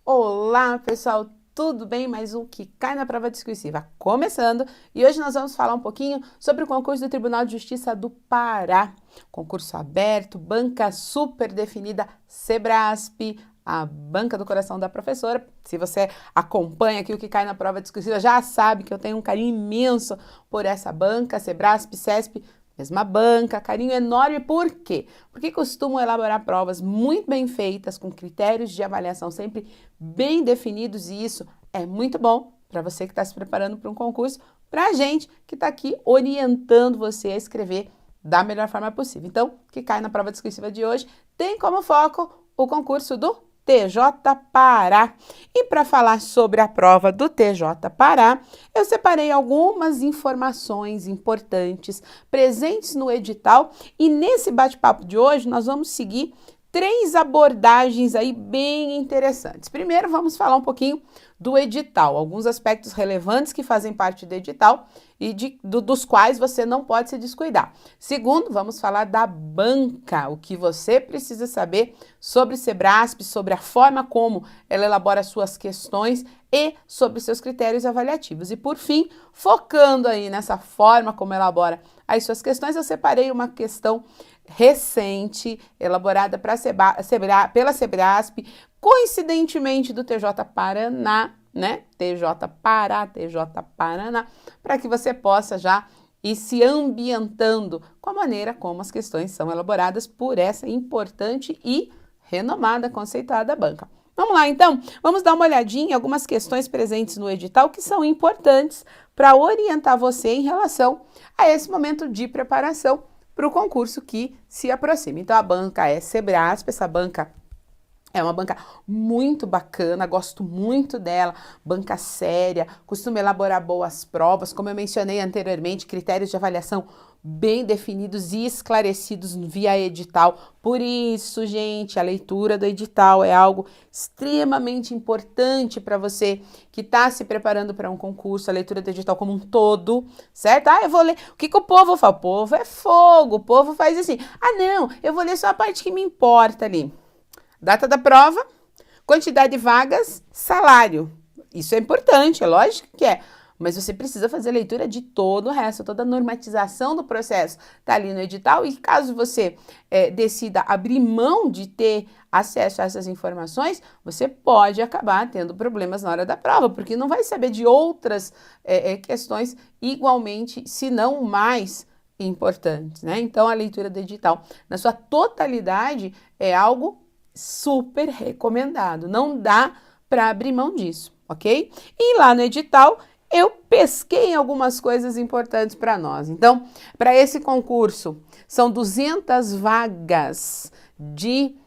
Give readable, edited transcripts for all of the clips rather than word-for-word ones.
Olá, pessoal, tudo bem? Mais um que cai na prova discursiva começando e hoje nós vamos falar um pouquinho sobre o concurso do Tribunal de Justiça do Pará. Concurso aberto, banca super definida, Sebrasp, a banca do coração da professora. Se você acompanha aqui o que cai na prova discursiva, já sabe que eu tenho um carinho imenso por essa banca, Sebrasp, CESP, mesma banca, carinho enorme. Por quê? Porque costumam elaborar provas muito bem feitas, com critérios de avaliação sempre bem definidos, e isso é muito bom para você que está se preparando para um concurso, para a gente que está aqui orientando você a escrever da melhor forma possível. Então, o que cai na prova discursiva de hoje tem como foco o concurso do TJ Pará. E para falar sobre a prova do TJ Pará, eu separei algumas informações importantes presentes no edital e nesse bate-papo de hoje nós vamos seguir três abordagens aí bem interessantes. Primeiro, vamos falar um pouquinho do edital, alguns aspectos relevantes que fazem parte do edital e dos quais você não pode se descuidar. Segundo, vamos falar da banca, o que você precisa saber sobre Sebrasp, sobre a forma como ela elabora suas questões e sobre seus critérios avaliativos. E por fim, focando aí nessa forma como elabora as suas questões, eu separei uma questão recente, elaborada pela Sebrasp, coincidentemente do TJ Paraná, né? TJ Pará, TJ Paraná, para que você possa já ir se ambientando com a maneira como as questões são elaboradas por essa importante e renomada, conceituada banca. Vamos lá, então, vamos dar uma olhadinha em algumas questões presentes no edital que são importantes para orientar você em relação a esse momento de preparação para o concurso que se aproxima. Então, a banca é Sebrasp, essa banca é uma banca muito bacana, gosto muito dela, banca séria, costuma elaborar boas provas, como eu mencionei anteriormente, critérios de avaliação bem definidos e esclarecidos via edital. Por isso, gente, a leitura do edital é algo extremamente importante para você que está se preparando para um concurso, a leitura do edital como um todo, certo? Ah, eu vou ler. O que o povo fala? O povo é fogo, o povo faz assim. Ah, não, eu vou ler só a parte que me importa ali. Data da prova, quantidade de vagas, salário. Isso é importante, é lógico que é. Mas você precisa fazer a leitura de todo o resto, toda a normatização do processo está ali no edital. E caso você decida abrir mão de ter acesso a essas informações, você pode acabar tendo problemas na hora da prova, porque não vai saber de outras questões igualmente, se não mais importantes, né? Então, a leitura do edital, na sua totalidade, é algo super recomendado, não dá para abrir mão disso, ok? E lá no edital eu pesquei algumas coisas importantes para nós. Então, para esse concurso, são 200 vagas de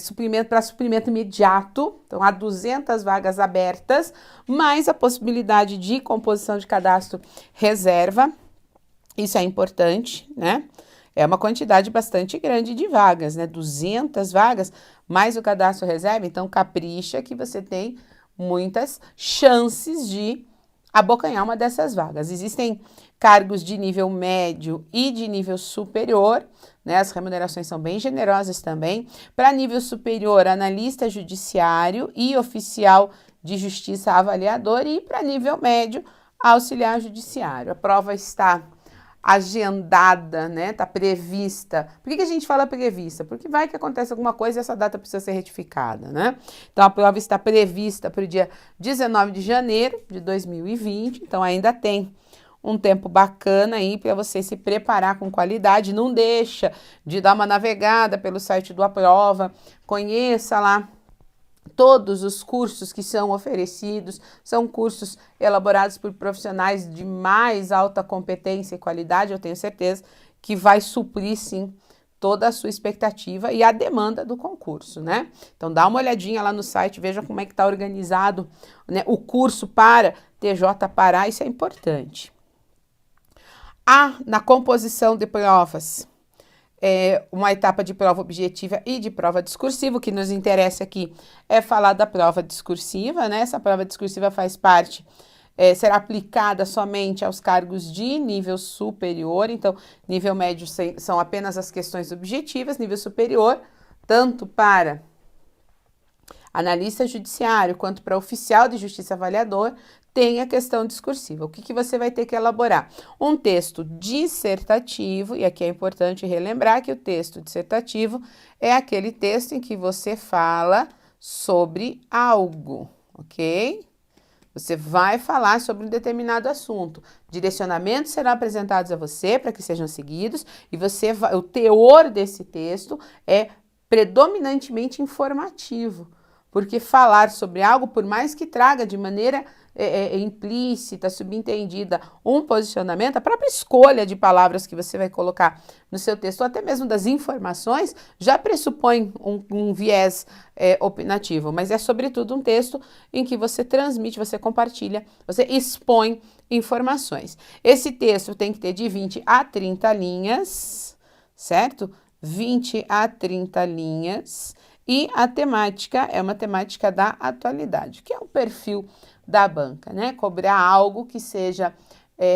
suprimento para suprimento imediato, então há 200 vagas abertas, mais a possibilidade de composição de cadastro reserva, isso é importante, né? É uma quantidade bastante grande de vagas, né? 200 vagas, mais o cadastro reserva, então capricha que você tem muitas chances de abocanhar uma dessas vagas. Existem cargos de nível médio e de nível superior, né? As remunerações são bem generosas também. Para nível superior, analista judiciário e oficial de justiça avaliador, e para nível médio, auxiliar judiciário. A prova está agendada, né? Tá prevista. Por que a gente fala prevista? Porque vai que acontece alguma coisa e essa data precisa ser retificada, né? Então, a prova está prevista para o dia 19 de janeiro de 2020, então ainda tem um tempo bacana aí para você se preparar com qualidade. Não deixa de dar uma navegada pelo site do Aprova, conheça lá todos os cursos que são oferecidos, são cursos elaborados por profissionais de mais alta competência e qualidade. Eu tenho certeza que vai suprir, sim, toda a sua expectativa e a demanda do concurso, né? Então, dá uma olhadinha lá no site, veja como é que está organizado, né, o curso para TJ Pará, isso é importante. Na composição de provas, uma etapa de prova objetiva e de prova discursiva. O que nos interessa aqui é falar da prova discursiva, né? Essa prova discursiva faz parte, será aplicada somente aos cargos de nível superior. Então, nível médio são apenas as questões objetivas, nível superior, tanto para analista judiciário quanto para oficial de justiça avaliador, tem a questão discursiva. O que você vai ter que elaborar? Um texto dissertativo, e aqui é importante relembrar que o texto dissertativo é aquele texto em que você fala sobre algo, ok? Você vai falar sobre um determinado assunto. Direcionamentos serão apresentados a você para que sejam seguidos e o teor desse texto é predominantemente informativo, porque falar sobre algo, por mais que traga de maneira implícita, subentendida, um posicionamento, a própria escolha de palavras que você vai colocar no seu texto, ou até mesmo das informações, já pressupõe um viés opinativo, mas é sobretudo um texto em que você transmite, você compartilha, você expõe informações. Esse texto tem que ter de 20 a 30 linhas, certo? 20 a 30 linhas, e a temática é uma temática da atualidade, que é o perfil da banca, né? Cobrar algo que seja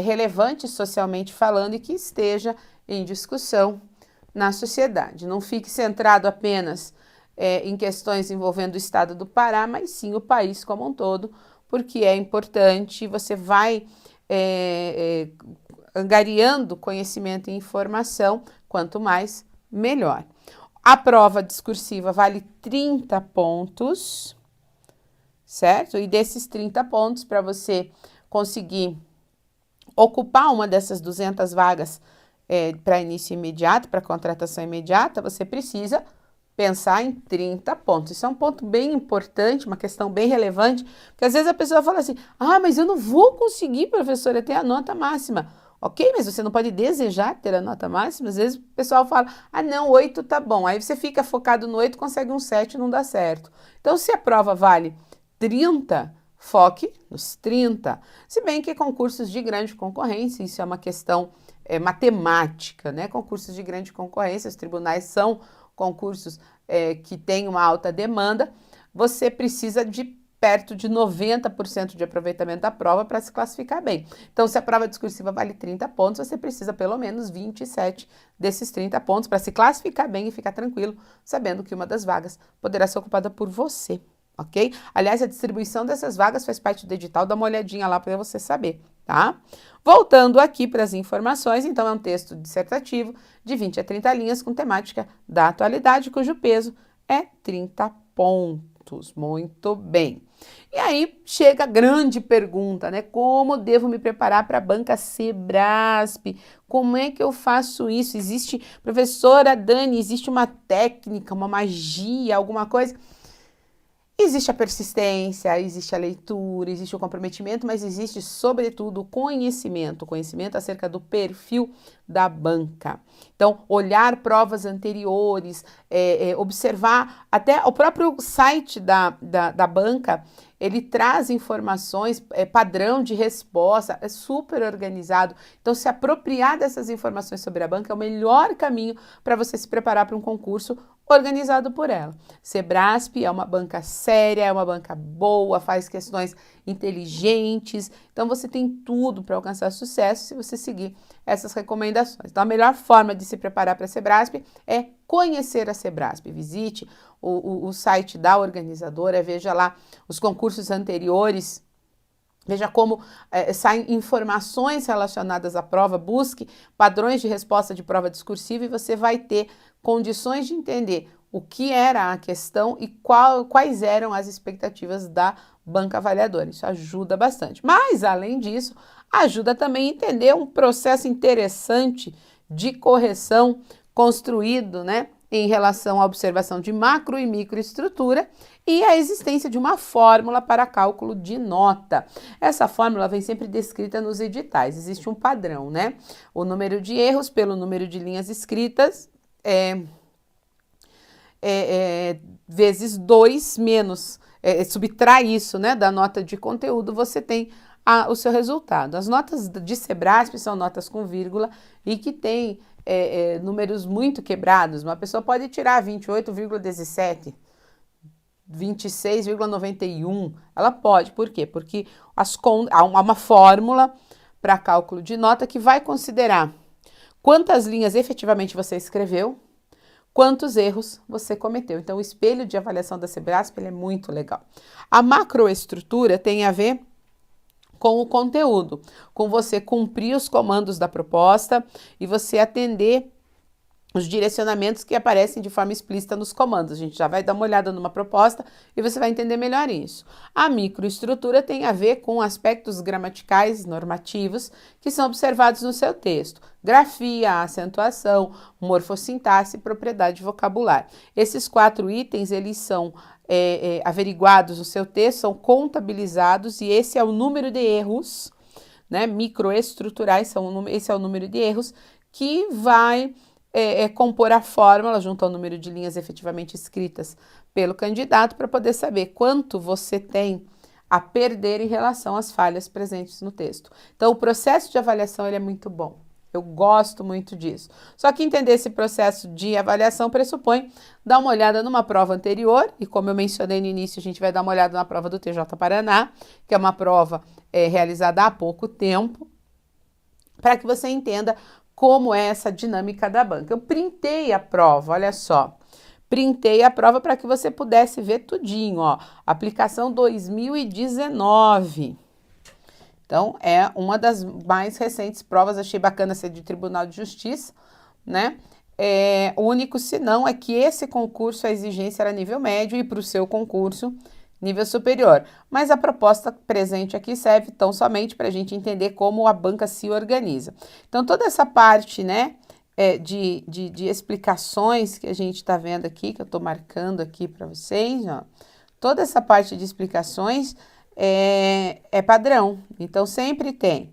relevante socialmente falando e que esteja em discussão na sociedade. Não fique centrado apenas em questões envolvendo o estado do Pará, mas sim o país como um todo, porque é importante, você vai angariando conhecimento e informação, quanto mais, melhor. A prova discursiva vale 30 pontos, certo? E desses 30 pontos, para você conseguir ocupar uma dessas 200 vagas para início imediato, para contratação imediata, você precisa pensar em 30 pontos. Isso é um ponto bem importante, uma questão bem relevante, porque às vezes a pessoa fala assim, mas eu não vou conseguir, professora, ter a nota máxima. Ok, mas você não pode desejar ter a nota máxima. Às vezes o pessoal fala, não, 8 tá bom. Aí você fica focado no 8, consegue um 7, não dá certo. Então, se a prova vale 30, foque nos 30. Se bem que concursos de grande concorrência, isso é uma questão matemática, né? Concursos de grande concorrência, os tribunais são concursos que têm uma alta demanda, você precisa de perto de 90% de aproveitamento da prova para se classificar bem. Então, se a prova discursiva vale 30 pontos, você precisa pelo menos 27 desses 30 pontos para se classificar bem e ficar tranquilo, sabendo que uma das vagas poderá ser ocupada por você, ok? Aliás, a distribuição dessas vagas faz parte do edital, dá uma olhadinha lá para você saber, tá? Voltando aqui para as informações, então é um texto dissertativo de 20 a 30 linhas com temática da atualidade, cujo peso é 30 pontos. Muito bem. E aí chega a grande pergunta, né? Como devo me preparar para a banca Sebrasp? Como é que eu faço isso? Existe, professora Dani, existe uma técnica, uma magia, alguma coisa? Existe a persistência, existe a leitura, existe o comprometimento, mas existe, sobretudo, o conhecimento acerca do perfil da banca. Então, olhar provas anteriores, observar até o próprio site da banca, ele traz informações, padrão de resposta, é super organizado. Então, se apropriar dessas informações sobre a banca é o melhor caminho para você se preparar para um concurso organizado por ela. Sebrasp é uma banca séria, é uma banca boa, faz questões inteligentes, então você tem tudo para alcançar sucesso se você seguir essas recomendações. Então, a melhor forma de se preparar para a Sebrasp é conhecer a Sebrasp. Visite o site da organizadora, veja lá os concursos anteriores, veja como saem informações relacionadas à prova, busque padrões de resposta de prova discursiva e você vai ter condições de entender o que era a questão e quais eram as expectativas da banca avaliadora. Isso ajuda bastante. Mas, além disso, ajuda também a entender um processo interessante de correção construído, né, em relação à observação de macro e microestrutura e a existência de uma fórmula para cálculo de nota. Essa fórmula vem sempre descrita nos editais, existe um padrão, né? O número de erros pelo número de linhas escritas vezes 2 menos, subtrai isso, né, da nota de conteúdo, você tem o seu resultado. As notas de Sebrasp são notas com vírgula e que tem números muito quebrados. Uma pessoa pode tirar 28,17, 26,91. Ela pode, por quê? Porque há uma fórmula para cálculo de nota que vai considerar quantas linhas efetivamente você escreveu, quantos erros você cometeu. Então, o espelho de avaliação da Sebrasp ele é muito legal. A macroestrutura tem a ver com o conteúdo, com você cumprir os comandos da proposta e você atender os direcionamentos que aparecem de forma explícita nos comandos. A gente já vai dar uma olhada numa proposta e você vai entender melhor isso. A microestrutura tem a ver com aspectos gramaticais normativos que são observados no seu texto. Grafia, acentuação, morfossintaxe e propriedade vocabular. Esses 4 itens, eles são averiguados no seu texto, são contabilizados e esse é o número de erros, né? Microestruturais, esse é o número de erros que vai compor a fórmula junto ao número de linhas efetivamente escritas pelo candidato para poder saber quanto você tem a perder em relação às falhas presentes no texto. Então, o processo de avaliação ele é muito bom. Eu gosto muito disso. Só que entender esse processo de avaliação pressupõe dar uma olhada numa prova anterior, e como eu mencionei no início, a gente vai dar uma olhada na prova do TJ Paraná, que é uma prova realizada há pouco tempo, para que você entenda como é essa dinâmica da banca. Eu printei a prova, olha só. Printei a prova para que você pudesse ver tudinho, ó. Aplicação 2019. Então, é uma das mais recentes provas, achei bacana ser de Tribunal de Justiça, né? O único senão é que esse concurso, a exigência era nível médio e para o seu concurso, nível superior. Mas a proposta presente aqui serve tão somente para a gente entender como a banca se organiza. Então, toda essa parte, né, de explicações que a gente está vendo aqui, que eu estou marcando aqui para vocês, ó, toda essa parte de explicações é padrão. Então, sempre tem.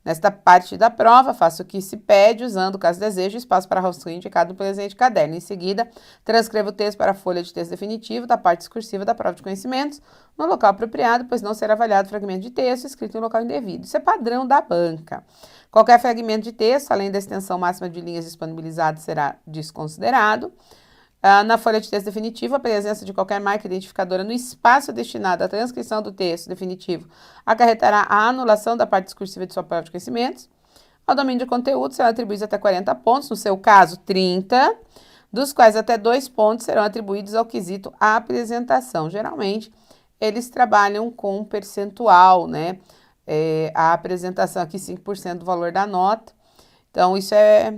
Nesta parte da prova, faça o que se pede, usando, caso deseje, espaço para rascunho indicado no presente caderno. Em seguida, transcreva o texto para a folha de texto definitivo da parte discursiva da prova de conhecimentos, no local apropriado, pois não será avaliado fragmento de texto escrito em local indevido. Isso é padrão da banca. Qualquer fragmento de texto, além da extensão máxima de linhas disponibilizadas, será desconsiderado. Na folha de texto definitivo, a presença de qualquer marca identificadora no espaço destinado à transcrição do texto definitivo acarretará a anulação da parte discursiva de sua prova de conhecimentos. Ao domínio de conteúdo serão atribuídos até 40 pontos, no seu caso 30, dos quais até 2 pontos serão atribuídos ao quesito apresentação. Geralmente, eles trabalham com um percentual, né? A apresentação aqui 5% do valor da nota. Então, isso é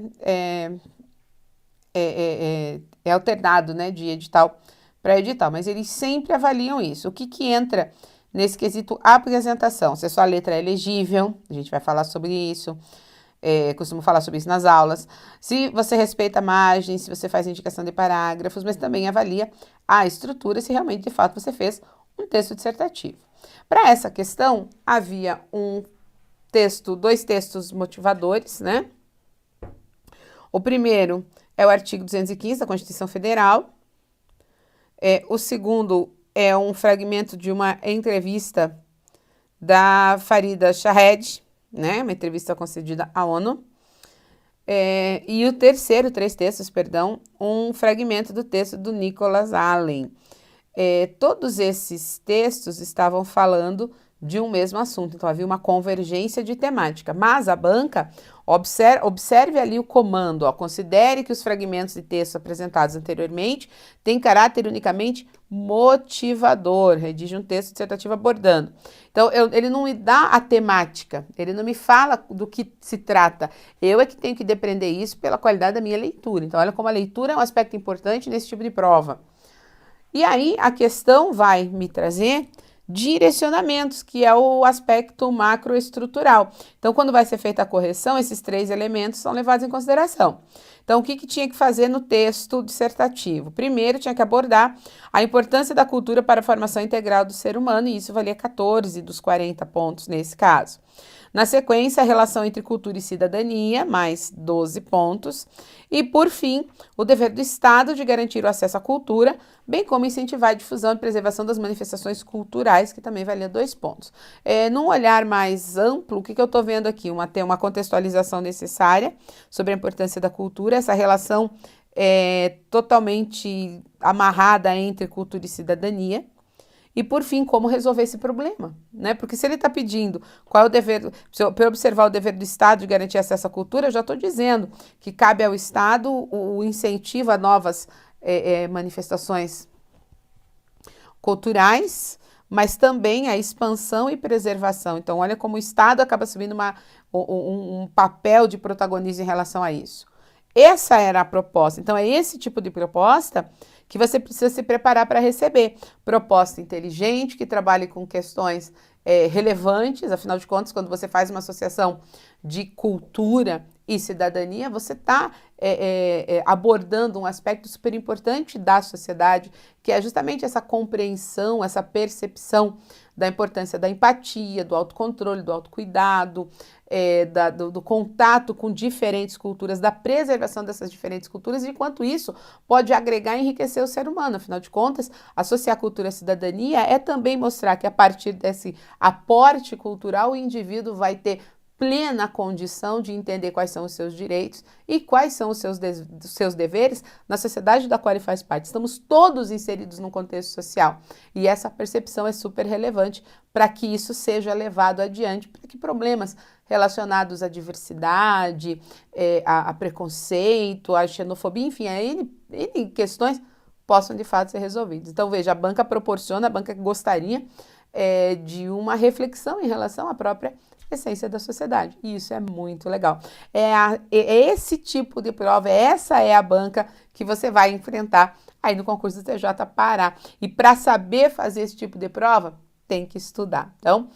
alternado, né, de edital para edital, mas eles sempre avaliam isso. O que entra nesse quesito apresentação? Se a sua letra é legível, a gente vai falar sobre isso, costumo falar sobre isso nas aulas. Se você respeita a margem, se você faz indicação de parágrafos, mas também avalia a estrutura, se realmente, de fato, você fez um texto dissertativo. Para essa questão, havia dois textos motivadores, né? O primeiro é o artigo 215 da Constituição Federal. O segundo é um fragmento de uma entrevista da Farida Shahed, né? Uma entrevista concedida à ONU. E o terceiro, 3 textos, perdão, um fragmento do texto do Nicholas Allen. Todos esses textos estavam falando de um mesmo assunto, então havia uma convergência de temática, mas a banca, observe ali o comando, considere que os fragmentos de texto apresentados anteriormente têm caráter unicamente motivador, redige um texto dissertativo abordando. Então, ele não me dá a temática, ele não me fala do que se trata, eu é que tenho que depender isso pela qualidade da minha leitura. Então, olha como a leitura é um aspecto importante nesse tipo de prova. E aí, a questão vai me trazer direcionamentos, que é o aspecto macroestrutural. Então, quando vai ser feita a correção, esses 3 elementos são levados em consideração. Então, o que tinha que fazer no texto dissertativo? Primeiro, tinha que abordar a importância da cultura para a formação integral do ser humano, e isso valia 14 dos 40 pontos nesse caso. Na sequência, a relação entre cultura e cidadania, mais 12 pontos. E, por fim, o dever do Estado de garantir o acesso à cultura, bem como incentivar a difusão e preservação das manifestações culturais, que também valia 2 pontos. Num olhar mais amplo, o que eu estou vendo aqui? Tem uma contextualização necessária sobre a importância da cultura, essa relação totalmente amarrada entre cultura e cidadania. E, por fim, como resolver esse problema, né? Porque se ele está pedindo qual é o dever, para eu observar o dever do Estado de garantir acesso à cultura, eu já estou dizendo que cabe ao Estado o incentivo a novas manifestações culturais, mas também a expansão e preservação. Então, olha como o Estado acaba assumindo um papel de protagonismo em relação a isso. Essa era a proposta. Então, é esse tipo de proposta que você precisa se preparar para receber. Proposta inteligente, que trabalhe com questões relevantes, afinal de contas, quando você faz uma associação de cultura e cidadania, você está abordando um aspecto super importante da sociedade, que é justamente essa compreensão, essa percepção da importância da empatia, do autocontrole, do autocuidado, do contato com diferentes culturas, da preservação dessas diferentes culturas, e enquanto isso pode agregar e enriquecer o ser humano. Afinal de contas, associar cultura à cidadania é também mostrar que a partir desse aporte cultural o indivíduo vai ter plena condição de entender quais são os seus direitos e quais são os seus deveres na sociedade da qual ele faz parte. Estamos todos inseridos num contexto social e essa percepção é super relevante para que isso seja levado adiante, para que problemas relacionados à diversidade, a preconceito, à xenofobia, enfim, a N questões possam de fato ser resolvidas. Então, veja, a banca proporciona, a banca gostaria de uma reflexão em relação à própria essência da sociedade. E isso é muito legal. É esse tipo de prova, essa é a banca que você vai enfrentar aí no concurso do TJ Pará. E para saber fazer esse tipo de prova, tem que estudar. Então,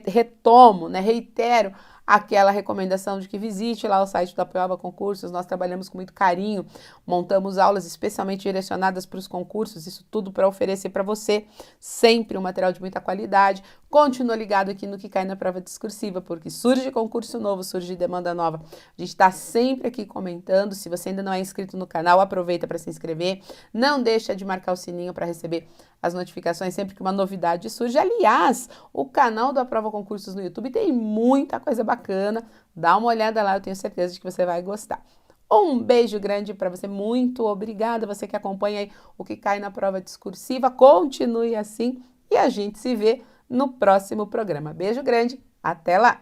retomo, né, reitero aquela recomendação de que visite lá o site da Prova Concursos. Nós trabalhamos com muito carinho, montamos aulas especialmente direcionadas para os concursos, isso tudo para oferecer para você sempre um material de muita qualidade. Continua ligado aqui no que cai na prova discursiva, porque surge concurso novo, surge demanda nova. A gente está sempre aqui comentando. Se você ainda não é inscrito no canal, aproveita para se inscrever. Não deixa de marcar o sininho para receber as notificações sempre que uma novidade surge. Aliás, o canal da Prova Concursos no YouTube tem muita coisa bacana. Dá uma olhada lá, eu tenho certeza de que você vai gostar. Um beijo grande para você, muito obrigada, você que acompanha aí o que cai na prova discursiva. Continue assim e a gente se vê no próximo programa. Beijo grande, até lá!